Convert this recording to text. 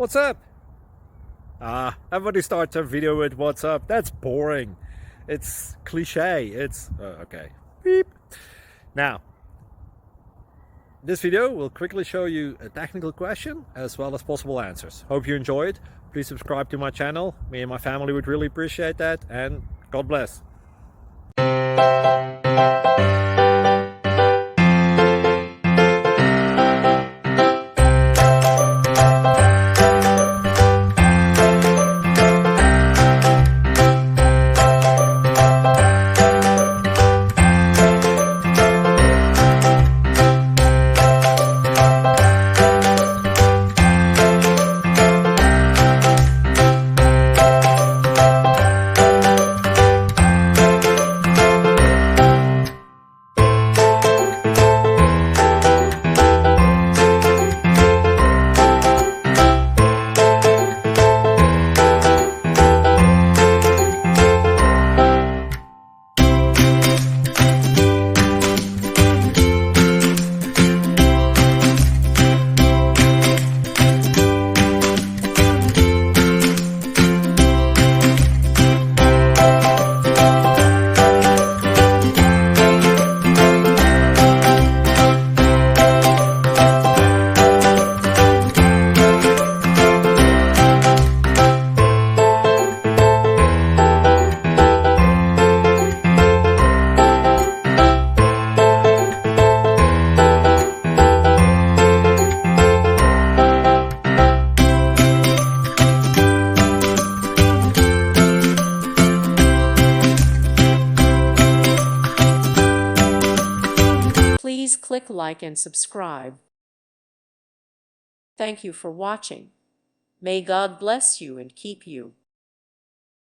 What's up? Everybody starts a video with what's up. That's boring. It's cliche. It's okay. Beep. Now, this video will quickly show you a technical question as well as possible answers. Hope you enjoy it. Please subscribe to my channel. Me and my family would really appreciate that, and God bless. Please click like and subscribe. Thank you for watching. May God bless you and keep you.